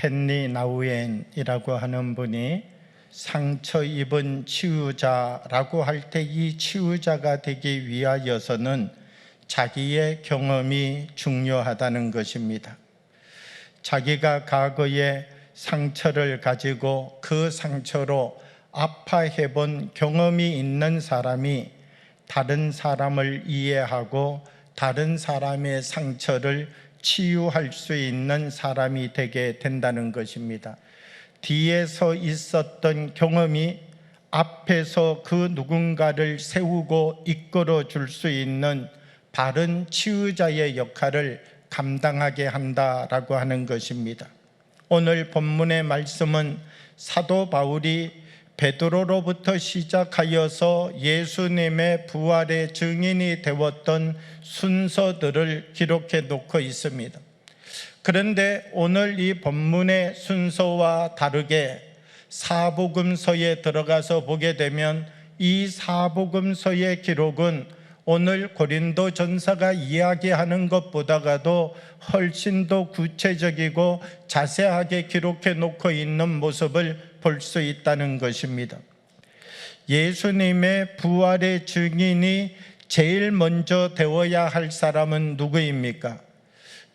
헨리 나우엔이라고 하는 분이 상처 입은 치유자라고 할 때 이 치유자가 되기 위하여서는 자기의 경험이 중요하다는 것입니다. 자기가 과거에 상처를 가지고 그 상처로 아파해 본 경험이 있는 사람이 다른 사람을 이해하고 다른 사람의 상처를 치유할 수 있는 사람이 되게 된다는 것입니다. 뒤에서 있었던 경험이 앞에서 그 누군가를 세우고 이끌어 줄 수 있는 바른 치유자의 역할을 감당하게 한다라고 하는 것입니다. 오늘 본문의 말씀은 사도 바울이 베드로로부터 시작하여서 예수님의 부활의 증인이 되었던 순서들을 기록해 놓고 있습니다. 그런데 오늘 이 본문의 순서와 다르게 사복음서에 들어가서 보게 되면 이 사복음서의 기록은 오늘 고린도 전서가 이야기하는 것보다도 훨씬 더 구체적이고 자세하게 기록해 놓고 있는 모습을 볼 수 있다는 것입니다. 예수님의 부활의 증인이 제일 먼저 되어야 할 사람은 누구입니까?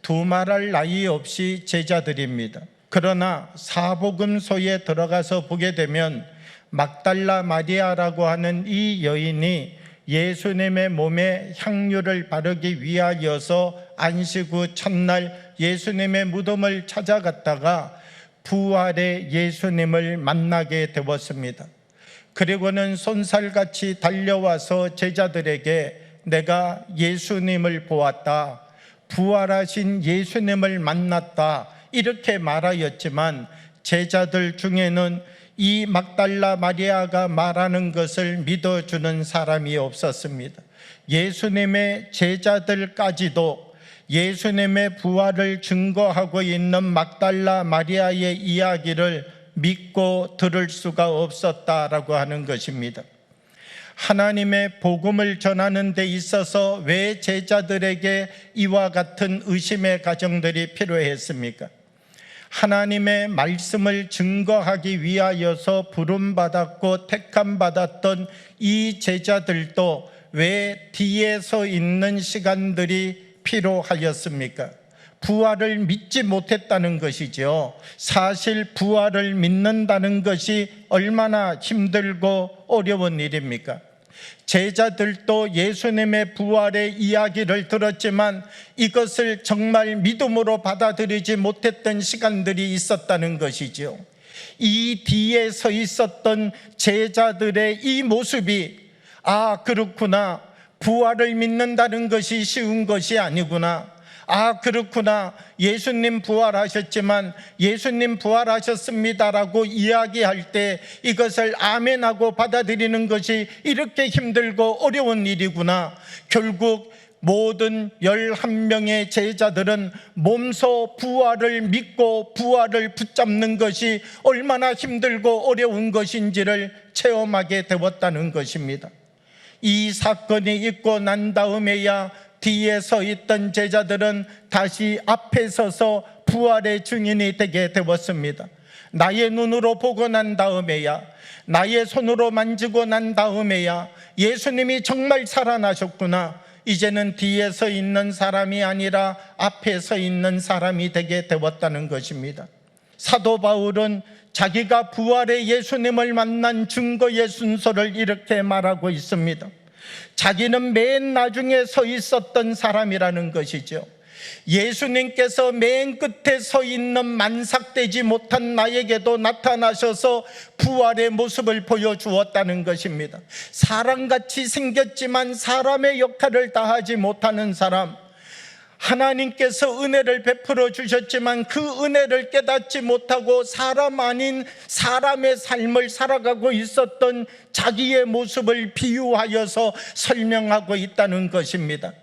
두말할 나위 없이 제자들입니다. 그러나 사복음서에 들어가서 보게 되면 막달라 마리아라고 하는 이 여인이 예수님의 몸에 향유를 바르기 위하여서 안식 후 첫날 예수님의 무덤을 찾아갔다가 부활의 예수님을 만나게 되었습니다. 그리고는 쏜살같이 달려와서 제자들에게 내가 예수님을 보았다, 부활하신 예수님을 만났다 이렇게 말하였지만 제자들 중에는 이 막달라 마리아가 말하는 것을 믿어주는 사람이 없었습니다. 예수님의 제자들까지도 예수님의 부활을 증거하고 있는 막달라 마리아의 이야기를 믿고 들을 수가 없었다라고 하는 것입니다. 하나님의 복음을 전하는 데 있어서 왜 제자들에게 이와 같은 의심의 가정들이 필요했습니까? 하나님의 말씀을 증거하기 위하여서 부름받았고 택함받았던 이 제자들도 왜 뒤에 서 있는 시간들이 필요하였습니까? 부활을 믿지 못했다는 것이죠. 사실 부활을 믿는다는 것이 얼마나 힘들고 어려운 일입니까? 제자들도 예수님의 부활의 이야기를 들었지만 이것을 정말 믿음으로 받아들이지 못했던 시간들이 있었다는 것이죠. 이 뒤에 서 있었던 제자들의 이 모습이 그렇구나, 부활을 믿는다는 것이 쉬운 것이 아니구나, 그렇구나, 예수님 부활하셨지만 예수님 부활하셨습니다라고 이야기할 때 이것을 아멘하고 받아들이는 것이 이렇게 힘들고 어려운 일이구나. 결국 모든 11명의 제자들은 몸소 부활을 믿고 부활을 붙잡는 것이 얼마나 힘들고 어려운 것인지를 체험하게 되었다는 것입니다. 이 사건이 있고 난 다음에야 뒤에 서 있던 제자들은 다시 앞에 서서 부활의 증인이 되게 되었습니다. 나의 눈으로 보고 난 다음에야, 나의 손으로 만지고 난 다음에야 예수님이 정말 살아나셨구나, 이제는 뒤에 서 있는 사람이 아니라 앞에 서 있는 사람이 되게 되었다는 것입니다. 사도 바울은 자기가 부활의 예수님을 만난 증거의 순서를 이렇게 말하고 있습니다. 자기는 맨 나중에 서 있었던 사람이라는 것이죠. 예수님께서 맨 끝에 서 있는 만삭되지 못한 나에게도 나타나셔서 부활의 모습을 보여주었다는 것입니다. 사람같이 생겼지만 사람의 역할을 다하지 못하는 사람, 하나님께서 은혜를 베풀어 주셨지만 그 은혜를 깨닫지 못하고 사람 아닌 사람의 삶을 살아가고 있었던 자기의 모습을 비유하여서 설명하고 있다는 것입니다.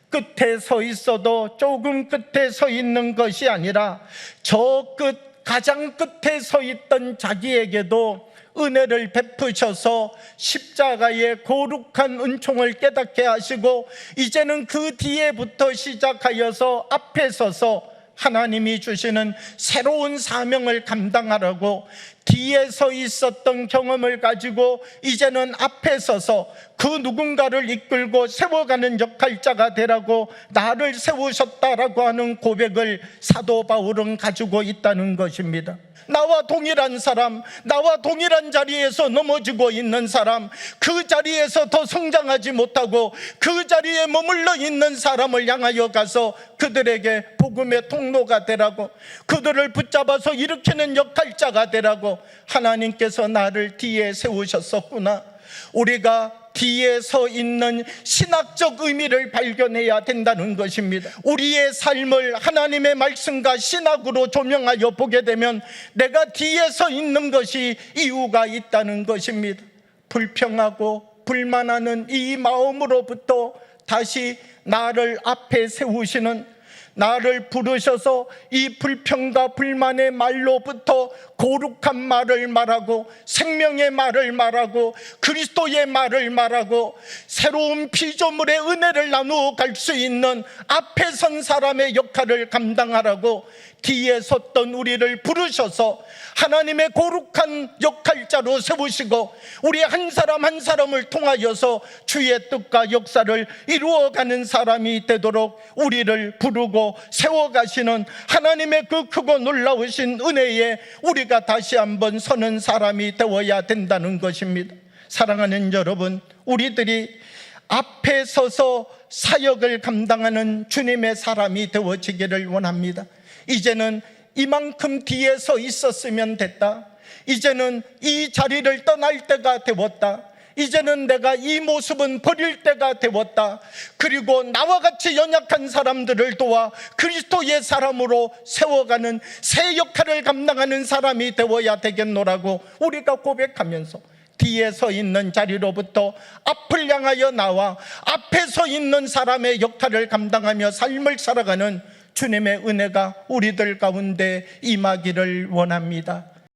끝에 서 있어도 조금 끝에 서 있는 것이 아니라 저 끝, 가장 끝에 서 있던 자기에게도 은혜를 베푸셔서 십자가의 거룩한 은총을 깨닫게 하시고 이제는 그 뒤에부터 시작하여서 앞에 서서 하나님이 주시는 새로운 사명을 감당하라고 뒤에 서 있었던 경험을 가지고 이제는 앞에 서서 그 누군가를 이끌고 세워가는 역할자가 되라고 나를 세우셨다라고 하는 고백을 사도 바울은 가지고 있다는 것입니다. 나와 동일한 사람, 나와 동일한 자리에서 넘어지고 있는 사람, 그 자리에서 더 성장하지 못하고 그 자리에 머물러 있는 사람을 향하여 가서 그들에게 복음의 통로가 되라고, 그들을 붙잡아서 일으키는 역할자가 되라고 하나님께서 나를 뒤에 세우셨었구나. 우리가 뒤에 서 있는 신학적 의미를 발견해야 된다는 것입니다. 우리의 삶을 하나님의 말씀과 신학으로 조명하여 보게 되면 내가 뒤에 서 있는 것이 이유가 있다는 것입니다. 불평하고 불만하는 이 마음으로부터 다시 나를 앞에 세우시는, 나를 부르셔서 이 불평과 불만의 말로부터 거룩한 말을 말하고 생명의 말을 말하고 그리스도의 말을 말하고 새로운 피조물의 은혜를 나누어 갈 수 있는 앞에 선 사람의 역할을 감당하라고 뒤에 섰던 우리를 부르셔서 하나님의 거룩한 역할자로 세우시고 우리 한 사람 한 사람을 통하여서 주의 뜻과 역사를 이루어가는 사람이 되도록 우리를 부르고 세워가시는 하나님의 그 크고 놀라우신 은혜에 우리가 다시 한번 서는 사람이 되어야 된다는 것입니다. 사랑하는 여러분, 우리들이 앞에 서서 사역을 감당하는 주님의 사람이 되어지기를 원합니다. 이제는 이만큼 뒤에 서 있었으면 됐다. 이제는 이 자리를 떠날 때가 되었다. 이제는 내가 이 모습은 버릴 때가 되었다. 그리고 나와 같이 연약한 사람들을 도와 그리스도의 사람으로 세워가는 새 역할을 감당하는 사람이 되어야 되겠노라고 우리가 고백하면서 뒤에 서 있는 자리로부터 앞을 향하여 나와 앞에 서 있는 사람의 역할을 감당하며 삶을 살아가는 주님의 은혜가 우리들 가운데 임하기를 원합니다.